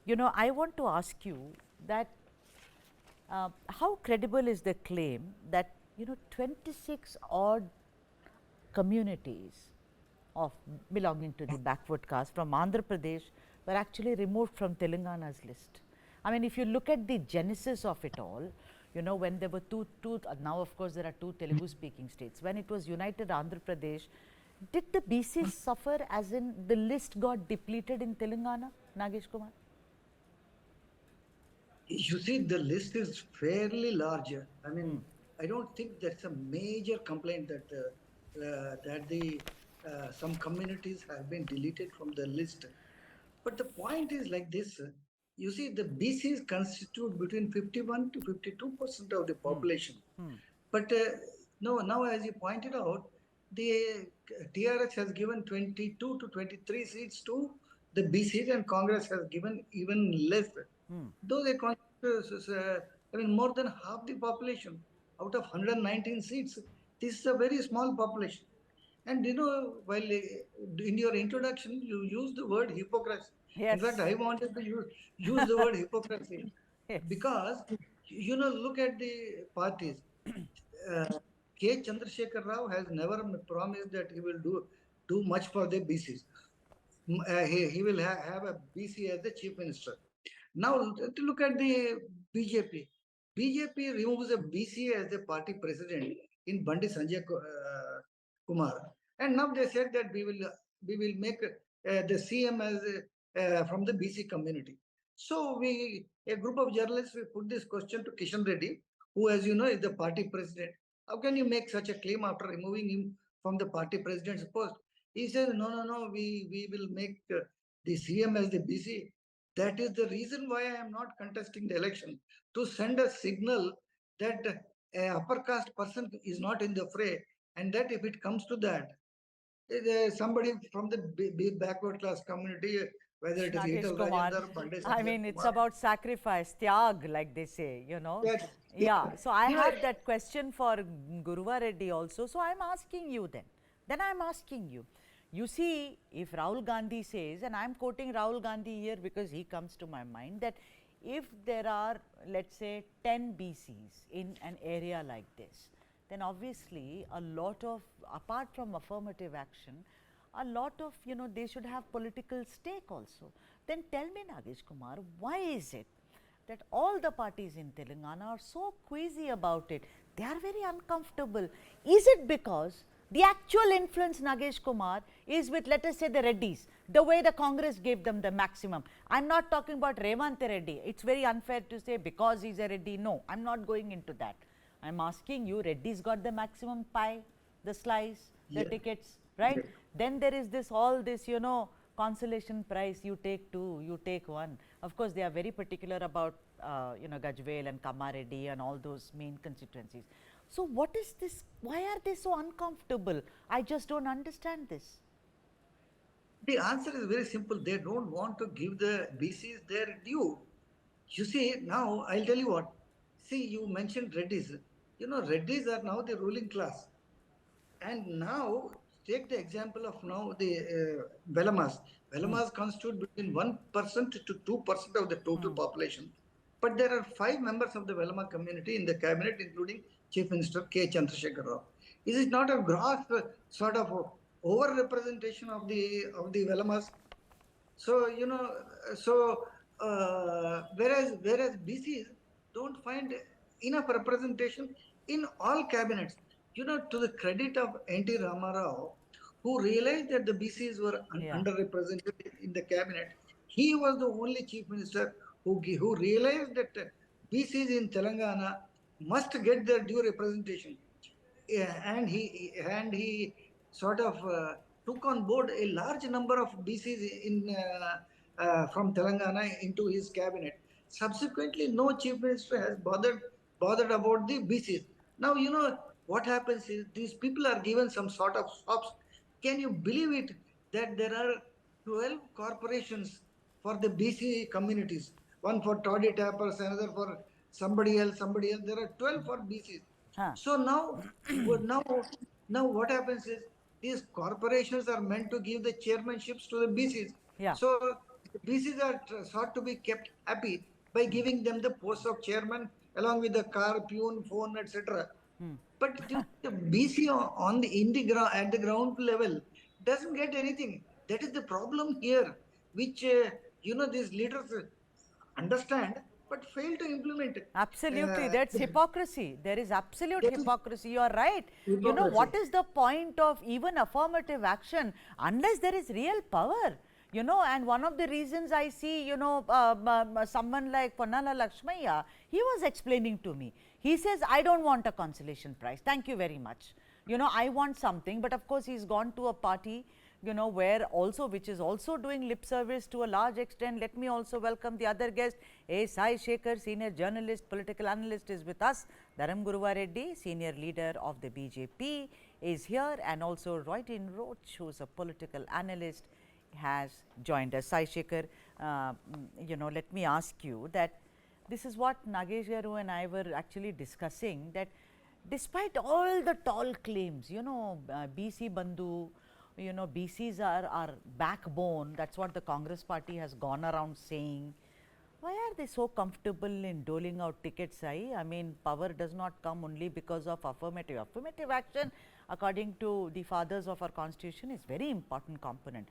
I want to ask you that how credible is the claim that 26 odd communities of belonging to the backward caste from Andhra Pradesh were actually removed from Telangana's list. I mean, if you look at the genesis of it all, when there were now of course there are two Telugu speaking states. When it was united Andhra Pradesh, did the BCs suffer, as in the list got depleted in Telangana, Nagesh Kumar? You see, the list is fairly large. I mean, I don't think that's a major complaint that the some communities have been deleted from the list. But the point is like this. You see, the BCs constitute between 51 to 52% of the population. But no, now as you pointed out, the TRS has given 22 to 23 seats to the BCs, and Congress has given even less. Though they constitute, I mean, more than half the population out of 119 seats. This is a very small population. And while in your introduction, you used the word hypocrisy. In fact, Yes. I wanted to use the word hypocrisy Yes. because, look at the parties. Uh, K. Chandrasekhar Rao has never promised that he will do much for the BCs. He will have a BC as the chief minister. Now, to look at the BJP. BJP removes a BC as the party president in Bandi Sanjay Kumar, and now they said that we will make the CM as from the BC community. So a group of journalists, we put this question to Kishan Reddy, who, as you know, is the party president. How can you make such a claim after removing him from the party president's post? He says, no, we will make the CM as the BC. That is the reason why I am not contesting the election, to send a signal that a upper caste person is not in the fray, and that if it comes to that, somebody from the backward class community, whether it is Nagesh Ital Kumar, Rajendra, Pandey I Sanjay mean, it's Kumar, about sacrifice, tyag, like they say. that, Yeah, so I you know, have that question for Guruva Reddy also. So I'm asking you then I'm asking you. You see, if Rahul Gandhi says, and I'm quoting Rahul Gandhi here because he comes to my mind, that if there are, let's say, 10 BCs in an area like this, then obviously a lot of, apart from affirmative action, a lot of, they should have political stake also. Then tell me, Nagesh Kumar, why is it that all the parties in Telangana are so queasy about it? They are very uncomfortable. Is it because the actual influence, Nagesh Kumar, is with, let us say, the Reddys, the way the Congress gave them the maximum? I am not talking about Revant Reddy. It is very unfair to say because he is a Reddy. No, I am not going into that. I am asking you, Reddy's got the maximum pie, the slice, the yeah, tickets, right? yeah. Then there is this, all this, consolation prize, you take two, you take one. Of course, they are very particular about, Gajvel and Kamareddy and all those main constituencies. So what is this? Why are they so uncomfortable? I just don't understand this. The answer is very simple. They don't want to give the BCs their due. You see, now I'll tell you what. See, you mentioned Reddys. Reddys are now the ruling class. And now, take the example of now the Velamas. Velamas constitute between 1% to 2% of the total population. But there are 5 members of the Velama community in the cabinet, including Chief Minister K. Chandrasekhar Rao. Is it not a gross sort of over-representation of the Velamas? So whereas BCs don't find enough representation in all cabinets. To the credit of N.T. Ramarao, who realized that the BCs were Yeah. underrepresented in the cabinet, he was the only chief minister who realized that BCs in Telangana must get their due representation. Yeah, and he sort of took on board a large number of BCs from Telangana into his cabinet. Subsequently, no chief minister has bothered about the BCs. Now what happens is these people are given some sort of shops. Can you believe it that there are 12 corporations for the BC communities? One for toddy tappers, another for somebody else, somebody else. There are 12 for BCs. Huh. So now what happens is these corporations are meant to give the chairmanships to the BCs. Yeah. So BCs are sought to be kept happy by giving them the post of chairman along with the car, peon, phone, etc. But the BC on the in the at the ground level doesn't get anything. That is the problem here, which these leaders understand but fail to implement. Absolutely, Uh, that's hypocrisy. There is absolute that is hypocrisy. You are right. You know, hypocrisy. what is the point of even affirmative action unless there is real power? You know, and one of the reasons I see, someone like Ponnala Lakshmaya, he was explaining to me. He says, I don't want a consolation prize. Thank you very much. You know, I want something, but of course, he's gone to a party, you know, where also, which is also doing lip service to a large extent. Let me also welcome the other guest. A. Sai Shekhar, senior journalist, political analyst, is with us. Dharam Guruva Reddy, senior leader of the BJP, is here, and also Roytin Roach, who is a political analyst, has joined us. Sai Shekhar, let me ask you that this is what Nagesh Garu and I were actually discussing, that despite all the tall claims, BC Bandhu, BCs are our backbone, that's what the Congress party has gone around saying. Why are they so comfortable in doling out tickets, I mean, power does not come only because of affirmative. Affirmative action, according to the fathers of our constitution, is very important component.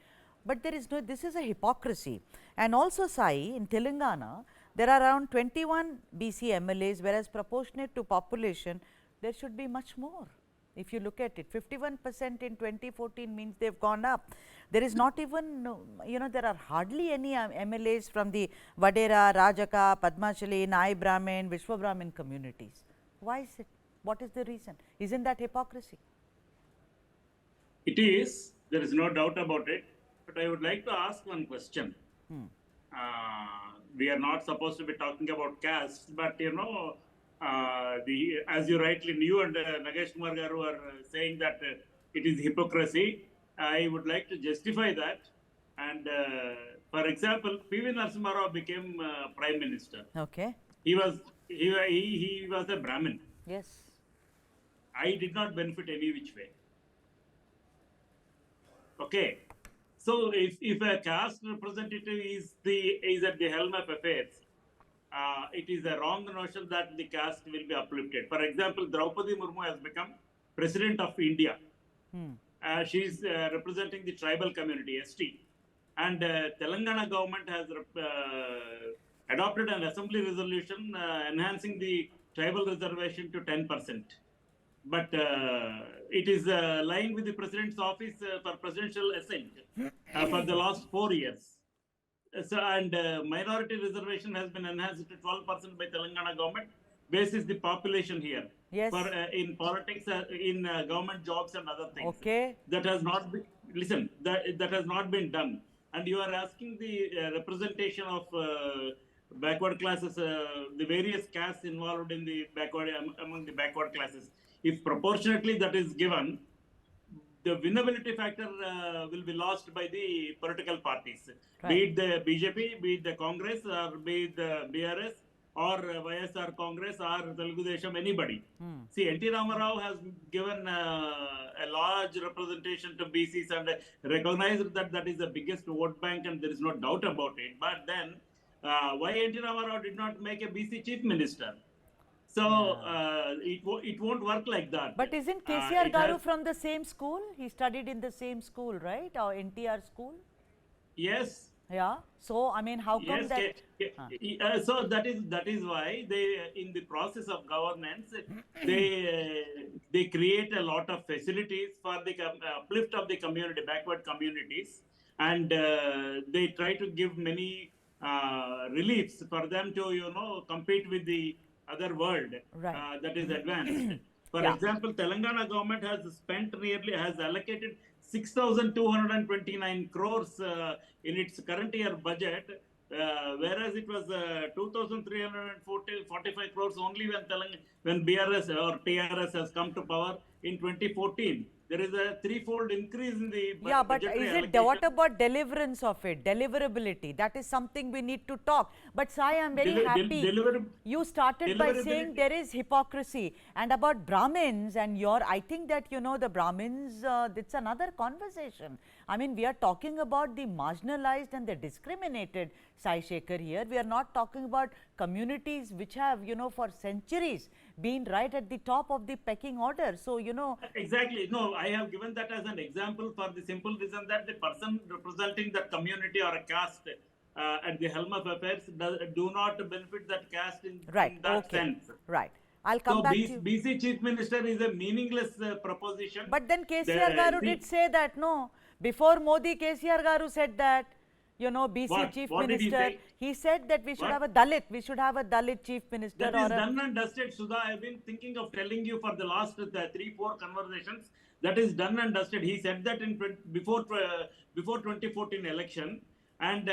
But there is no, this is a hypocrisy. And also, Sai, in Telangana, there are around 21 BC MLAs, whereas proportionate to population, there should be much more. If you look at it, 51% in 2014 means they've gone up. There is not even, there are hardly any MLAs from the Vadera, Rajaka, Padmachali, Nai Brahmin, Vishwa Brahmin communities. Why is it? What is the reason? Isn't that hypocrisy? It is, there is no doubt about it. But I would like to ask one question. We are not supposed to be talking about caste, but as you rightly knew, and Nagesh Kumar Garu are saying that it is hypocrisy. I would like to justify that. And for example, P.V. Narasimha Rao became Prime Minister. Okay. He was a Brahmin. Yes. I did not benefit any which way. Okay. So if a caste representative is at the helm of affairs, it is a wrong notion that the caste will be uplifted. For example, Draupadi Murmu has become President of India. She is representing the tribal community, ST. And Telangana government has adopted an assembly resolution enhancing the tribal reservation to 10%. But it is lying with the President's office for presidential assent for the last 4 years. So, and minority reservation has been enhanced to 12% by Telangana government, basis the population here. Yes. For in politics, in government jobs and other things. Okay. That has not been, listen, that has not been done. And you are asking the representation of backward classes, the various castes involved in the backward, among the backward classes. If proportionately that is given, the winnability factor will be lost by the political parties, right. Be it the BJP, be it the Congress, or be it the BRS, or YSR Congress, or Telugu Desam, anybody. See, N.T. Ramarao has given a large representation to BCs and recognized that that is the biggest vote bank, and there is no doubt about it. But then, why N.T. Ramarao did not make a BC chief minister? So, it won't work like that. But isn't KCR Garu from the same school? He studied in the same school, right? Or NTR school? Yes. Yeah. So, I mean, how come that? So that is why they, in the process of governance, they create a lot of facilities for the uplift of the community, backward communities, and they try to give many reliefs for them to compete with the other world, right. That is advanced. For example, Telangana government has allocated 6,229 crores in its current year budget, whereas it was 2,345 crores only when BRS or TRS has come to power in 2014. There is a threefold increase in the but is it, what about deliverance of it, deliverability? That is something we need to talk. But Sai, I'm very happy you started by saying there is hypocrisy. And about Brahmins and I think that, the Brahmins, it's another conversation. I mean, we are talking about the marginalized and the discriminated, Sai Shekhar here. We are not talking about communities which have, you know, for centuries been right at the top of the pecking order. So, you know. Exactly. No, I have given that as an example for the simple reason that the person representing that community or a caste at the helm of affairs do not benefit that caste Right, in that okay, sense. right. I'll come So back to you. BC Chief Minister is a meaningless proposition. But then KCR Garu did say that, no? Before Modi, KCR Garu said that, you know, BC Chief What did he Minister. say? He said that we should What? have a Dalit. We should have a Dalit Chief Minister. That Or is a done and dusted, Sudha. I've been thinking of telling you for the last 3-4 conversations. That is done and dusted. He said that in before 2014 election, and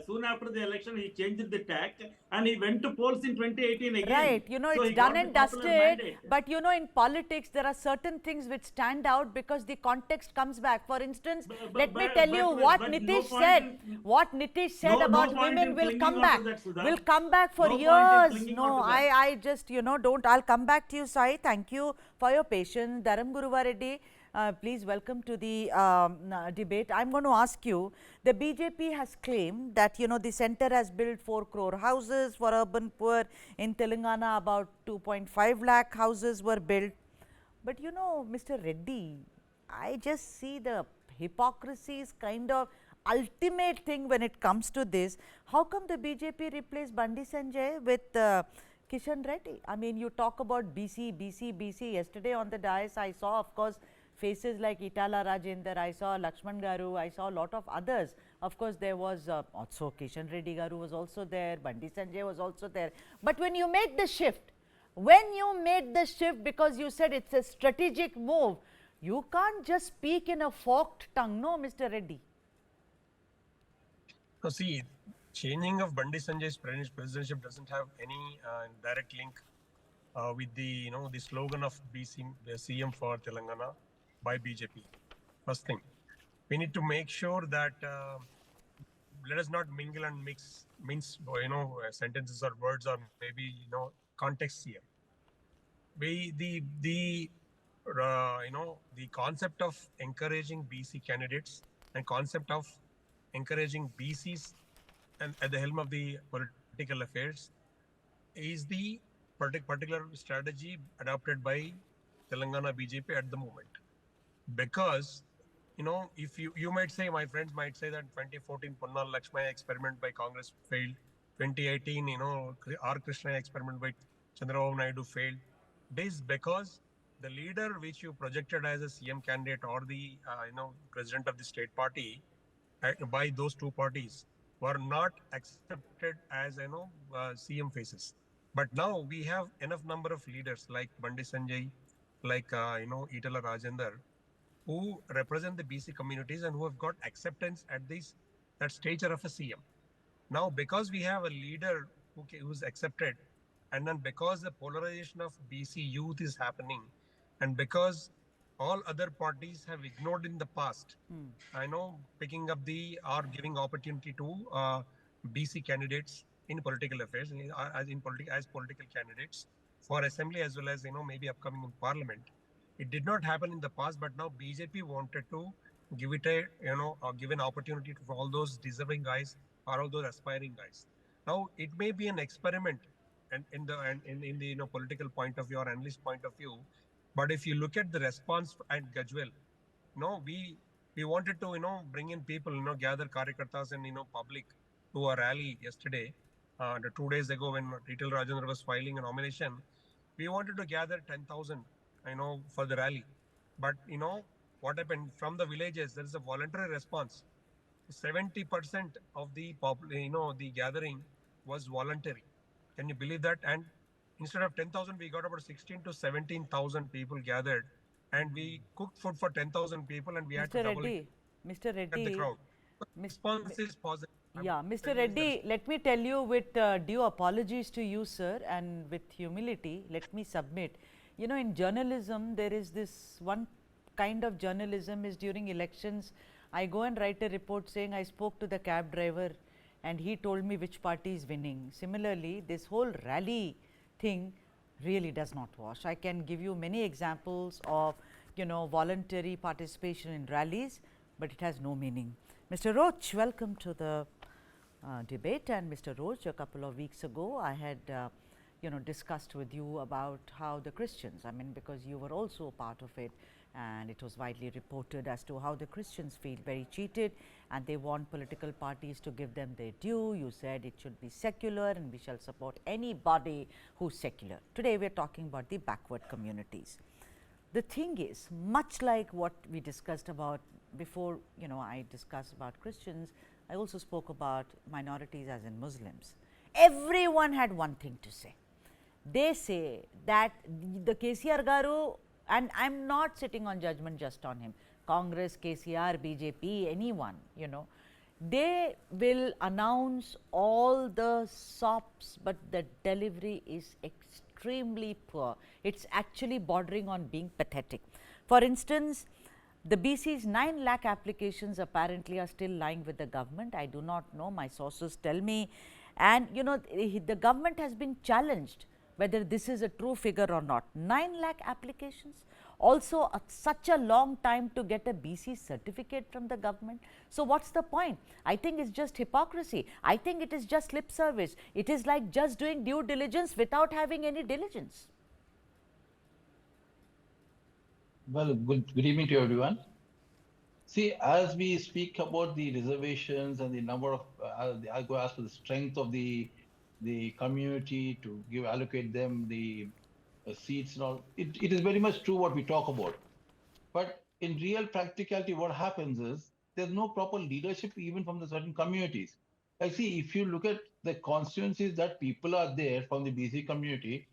soon after the election, he changed the tack and he went to polls in 2018 again. Right, you know, So it's he done got and the popular dusted. mandate. But you know, in politics, there are certain things which stand out because the context comes back. For instance, let me tell you what Nitish said. What Nitish said about women will come back. Will come back for years. No, I just, you know, don't. I'll come back to you, Sai. Thank you for your patience. Dharam Guruva Reddy. Please welcome to the debate. I'm going to ask you, the BJP has claimed that, you know, the centre has built 4 crore houses for urban poor. In Telangana, about 2.5 lakh houses were built. But, you know, Mr. Reddy, I just see the hypocrisy is kind of ultimate thing when it comes to this. How come the BJP replaced Bandi Sanjay with Kishan Reddy? I mean, you talk about BC. Yesterday on the dais, I saw, of course, faces like Itala Rajender, I saw Lakshman Garu, I saw a lot of others. Of course, there was also Kishan Reddy Garu was also there, Bandi Sanjay was also there. But when you made the shift, because you said it's a strategic move, you can't just speak in a forked tongue, no, Mr. Reddy? So see, changing of Bandi Sanjay's presidentship doesn't have any direct link with the, you know, the slogan of BC, the CM for Telangana by BJP. First thing, we need to make sure that let us not mingle and mince, you know, sentences or words or maybe, you know, context here. The you know, the concept of encouraging BC candidates and concept of encouraging BCs and at the helm of the political affairs is the particular strategy adopted by Telangana BJP at the moment. Because, you know, if you might say, my friends might say that 2014 Ponnal Lakshmaya experiment by Congress failed, 2018, you know, R. Krishna experiment by Chandrababu Naidu failed. This is because the leader which you projected as a CM candidate or the, you know, president of the state party by those two parties were not accepted as, you know, CM faces. But now we have enough number of leaders like Bandi Sanjay, like, you know, Itala Rajender, who represent the BC communities and who have got acceptance at that stature of a CM. Now, because we have a leader who's accepted, and then because the polarization of BC youth is happening, and because all other parties have ignored in the past, I know, picking up or giving opportunity to BC candidates in political affairs, as political candidates for assembly as well as, you know, maybe upcoming in parliament. It did not happen in the past, but now BJP wanted to give it a, you know, give an opportunity to all those deserving guys or all those aspiring guys. Now it may be an experiment, and in the you know, political point of view or analyst point of view, but if you look at the response at Gajwel, you know, we wanted to, you know, bring in people, you know, gather Karyakartas and, you know, public to a rally yesterday, 2 days ago when Retail Rajendra was filing a nomination. We wanted to gather 10,000, you know, for the rally. But, you know, what happened from the villages, there is a voluntary response. 70% of the you know, the gathering was voluntary. Can you believe that? And instead of 10,000, we got about 16 to 17,000 people gathered, and we cooked food for 10,000 people, and we had to double it Mr. Reddy, at the crowd. Response is positive. Yeah, Mr. Reddy, let me tell you with due apologies to you, sir, and with humility, let me submit. You know, in journalism, there is this one kind of journalism is during elections, I go and write a report saying I spoke to the cab driver and he told me which party is winning. Similarly, this whole rally thing really does not wash. I can give you many examples of, you know, voluntary participation in rallies, but it has no meaning. Mr. Roach, welcome to the debate. And Mr. Roach, a couple of weeks ago, I had discussed with you about how the Christians, I mean, because you were also a part of it, and it was widely reported as to how the Christians feel very cheated and they want political parties to give them their due. You said it should be secular and we shall support anybody who's secular. Today we are talking about the backward communities. The thing is, much like what we discussed about before, I discussed about Christians, I also spoke about minorities as in Muslims. Everyone had one thing to say. They say that the KCR Garu, and I am not sitting on judgment just on him, Congress, KCR, BJP, anyone, they will announce all the SOPs, but the delivery is extremely poor. It's actually bordering on being pathetic. For instance, the BC's 9 lakh applications apparently are still lying with the government. I do not know, my sources tell me. And the government has been challenged whether this is a true figure or not. 9 lakh applications, also such a long time to get a BC certificate from the government. So what's the point? I think it's just hypocrisy. I think it is just lip service. It is like just doing due diligence without having any diligence. Well, good evening to everyone. See, as we speak about the reservations and the number of, I'll go ask for the strength of the community to allocate them the seats and all. It is very much true what we talk about. But in real practicality, what happens is there's no proper leadership even from the certain communities. Like, see, if you look at the constituencies that people are there from the BC community,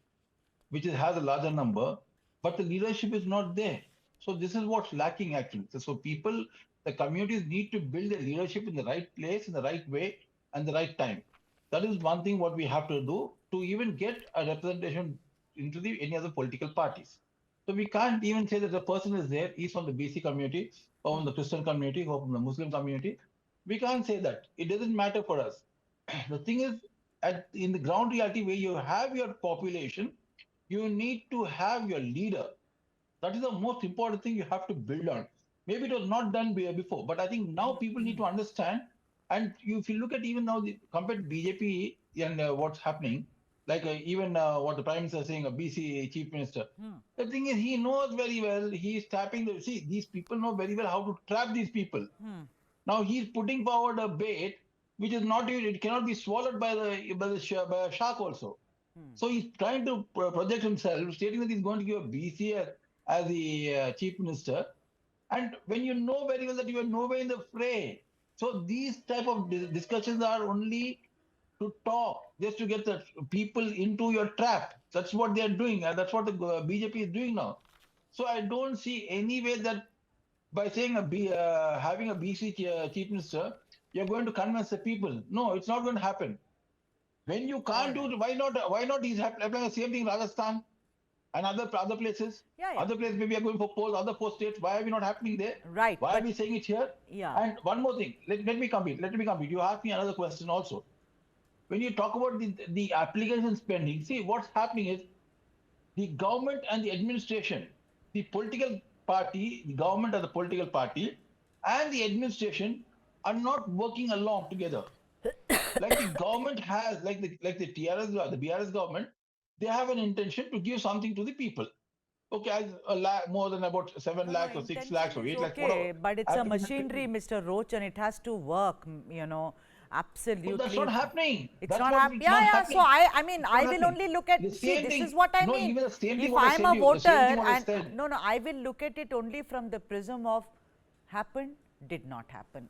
which has a larger number, but the leadership is not there. So this is what's lacking actually. So people, the communities need to build their leadership in the right place, in the right way, and the right time. That is one thing what we have to do to even get a representation into any other political parties. So we can't even say that the person is there, he's from the BC community, or from the Christian community, or from the Muslim community. We can't say that. It doesn't matter for us. The thing is, in the ground reality where you have your population, you need to have your leader. That is the most important thing you have to build on. Maybe it was not done before, but I think now people need to understand. And if you look at even now, compared to BJP and what's happening, like even what the Prime Minister is saying, a BC Chief Minister, the thing is, he knows very well, he's tapping these people know very well how to trap these people. Now he's putting forward a bait, which is not, it cannot be swallowed by a shark also. So he's trying to project himself, stating that he's going to give a BC as the Chief Minister. And when you know very well that you are nowhere in the fray, so these type of discussions are only to talk, just to get the people into your trap. That's what they are doing, and that's what the BJP is doing now. So I don't see any way that by saying having a BC Chief Minister, you're going to convince the people. No, it's not going to happen. When you can't do it, why not he's applying the same thing in Rajasthan and other places? Other places maybe are going for polls, other 4 states. Why are we not happening there? Right. Why are we saying it here? Yeah. And one more thing, let me complete. You asked me another question also. When you talk about the application spending, see what's happening is the government and the administration, the political party, the government as a political party, and the administration are not working along together. Like the government has, like the TRS, the BRS government, they have an intention to give something to the people. Okay, more than about 7 lakhs or 6 lakhs or 8 lakhs. Okay, but it's a machinery, Mr. Roach, and it has to work, absolutely. But that's not happening. It's not happening. Yeah. So I mean, I will only look at, see, this is what I mean. Even the same thing if what I'm I a said voter, and I will look at it only from the prism of happened, did not happen.